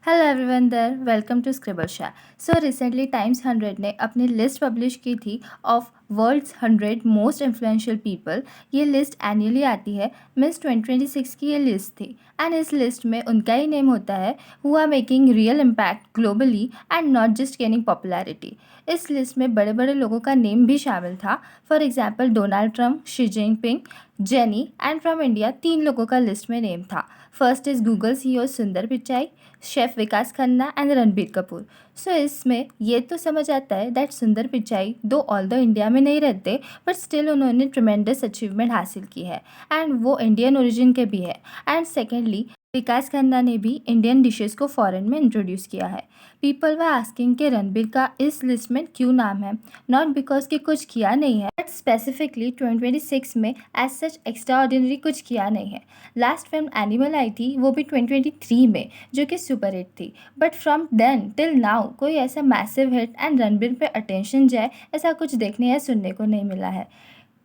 Hello everyone there, welcome to Scribble Share. So recently Times 100 ने अपनी list publish की थी of world's 100 most influential people. ये list annually आती है, मिस 2026 की ये लिस्ट थी एंड इस लिस्ट में उनका ही नेम होता है who are making real impact globally and not just gaining popularity. इस लिस्ट में बड़े बड़े लोगों का नेम भी शामिल था। For example Donald Trump, Xi Jinping, Jennie and from India 3 लोगों का लिस्ट में नेम था। First is Google CEO Sundar Pichai, chef Vikas Khanna and Ranbir Kapoor. So इसमें ये तो समझ आता है दैट सुंदर पिचाई दो ऑल द इंडिया में नहीं रहते बट स्टिल उन्होंने ट्रिमेंडस अचीवमेंट हासिल की है एंड वो इंडियन ओरिजिन के भी है। एंड सेकेंडली विकास खन्ना ने भी इंडियन डिशेस को फॉरेन में इंट्रोड्यूस किया है। पीपल वर आस्किंग के रणबीर का इस लिस्ट में क्यों नाम है, नॉट बिकॉज कि कुछ किया नहीं है बट स्पेसिफिकली 2026 में एज सच एक्स्ट्रा ऑर्डिनरी कुछ किया नहीं है। लास्ट फिल्म एनिमल आई थी, वो भी 2023 में, जो कि सुपर हिट थी। But from then till now कोई ऐसा massive hit and Ranbir pay attention जाए ऐसा कुछ देखने या सुनने को नहीं मिला है।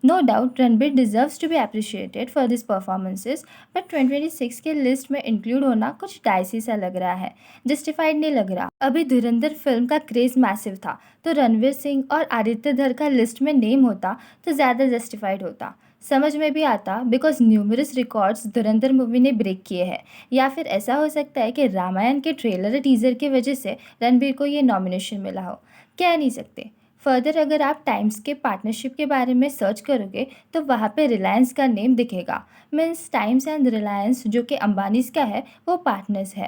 No doubt Ranbir deserves to be appreciated for this performances, but 2026 के लिस्ट में इंक्लूड होना कुछ डाइसी सा लग रहा है, जस्टिफाइड नहीं लग रहा। अभी धुरंधर फिल्म का क्रेज मैसिव था तो रणवीर सिंह और आदित्य धर का लिस्ट में नेम होता तो ज़्यादा जस्टिफाइड होता। समझ में भी आता because numerous records Dhurandhar movie ने ब्रेक किए हैं, या फिर ऐसा हो सकता है कि रामायण के ट्रेलर टीजर की वजह से रणबीर को ये नॉमिनेशन मिला हो, कह नहीं सकते। फर्दर अगर आप टाइम्स के पार्टनरशिप के बारे में सर्च करोगे तो वहाँ पे रिलायंस का नेम दिखेगा। मीन्स टाइम्स एंड रिलायंस जो कि अंबानीज का है वो पार्टनर्स है।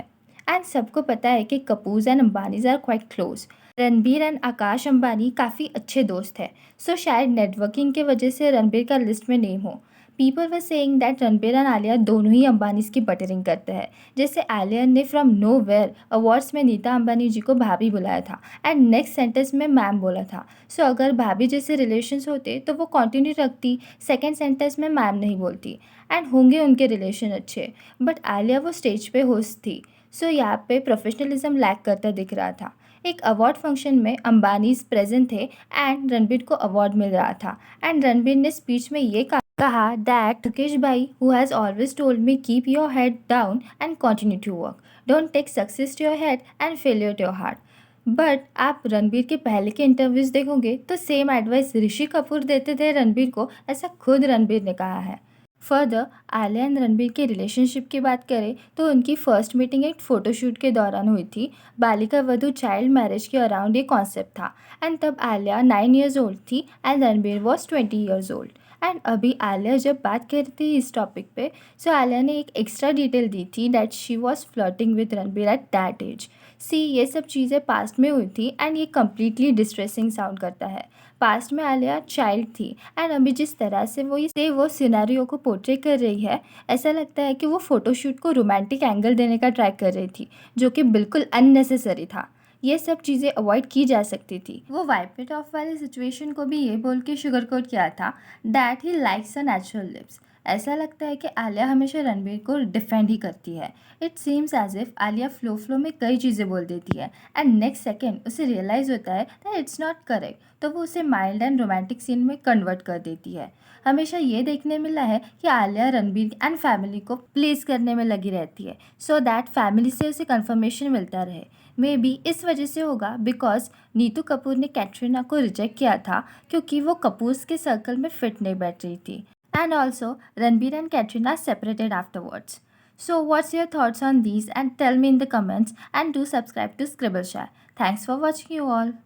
एंड सबको पता है कि Kapoors and Ambanis are quite close. Ranbir and Akash Ambani काफ़ी अच्छे दोस्त हैं, सो शायद नेटवर्किंग के वजह से रणबीर का लिस्ट में नेम हो। People were saying that Ranbir and Alia दोनों ही अंबानीज की बटरिंग करते हैं। जैसे आलिया ने फ्रॉम नो वेयर अवार्ड्स में नीता अंबानी जी को भाभी बुलाया था एंड नेक्स्ट सेंटेंस में मैम बोला था। सो अगर भाभी जैसे रिलेशंस होते तो वो कंटिन्यू रखती, सेकेंड सेंटेंस में मैम नहीं बोलती एंड होंगे उनके रिलेशन अच्छे। बट आलिया वो स्टेज पे होस्ट थी, सो यहाँ पे प्रोफेशनलिज्म लैक करता दिख रहा था। एक अवार्ड फंक्शन में अंबानीज प्रेजेंट थे एंड रणबीर को अवार्ड मिल रहा था एंड रणबीर ने स्पीच में ये कहा दैट मुकेश भाई who has always told me keep your head down and continue to work, don't take success to your head and failure to your heart. But आप रणबीर के पहले के इंटरव्यूज़ देखोगे तो सेम एडवाइस ऋषि कपूर देते थे रणबीर को, ऐसा खुद रणबीर ने कहा है। फर्दर आलिया एंड रणबीर के रिलेशनशिप की बात करें तो उनकी फर्स्ट मीटिंग एक फ़ोटोशूट के दौरान हुई थी। बालिका वधू चाइल्ड मैरिज के अराउंड ये कॉन्सेप्ट था एंड तब आलिया 9 years ओल्ड थी and Ranbir was 20 years old. And अभी आलिया जब बात कर रही थी इस टॉपिक पे, सो आलिया ने एक एक्स्ट्रा डिटेल दी थी that she was flirting with Ranbir at that age. See ये सब चीज़ें पास्ट में हुई थी एंड ये कम्प्लीटली डिस्ट्रेसिंग साउंड करता है। पास्ट में आलिया चाइल्ड थी एंड अभी जिस तरह से वो सिनेरियो को पोर्ट्रे कर रही है, ऐसा लगता है कि वो फ़ोटोशूट को रोमांटिक एंगल देने का ट्राई कर रही थी, जो कि बिल्कुल अननेसेसरी था। ये सब चीज़ें अवॉइड की जा सकती थी। वो वाइप इट ऑफ वाली सिचुएशन को भी ये बोल के शुगर कोट किया था that he likes a natural lips. ऐसा लगता है कि आलिया हमेशा रणबीर को डिफेंड ही करती है। It seems as if Alia flow में कई चीज़ें बोल देती है एंड नेक्स्ट सेकेंड उसे रियलाइज़ होता है दैट इट्स नॉट करेक्ट, तो वो उसे माइल्ड एंड रोमांटिक सीन में कन्वर्ट कर देती है। हमेशा ये देखने मिला है कि आलिया रणबीर एंड फैमिली को प्लीज़ करने में लगी रहती है सो दैट फैमिली से उसे कन्फर्मेशन मिलता रहे। मे बी इस वजह से होगा बिकॉज नीतू कपूर ने कैटरीना को रिजेक्ट किया था क्योंकि वो कपूर्स के सर्कल में फिट नहीं बैठ रही थी। And also, Ranbir and Katrina separated afterwards. So, what's your thoughts on these? And tell me in the comments. And do subscribe to Scribbleshare. Thanks for watching, you all.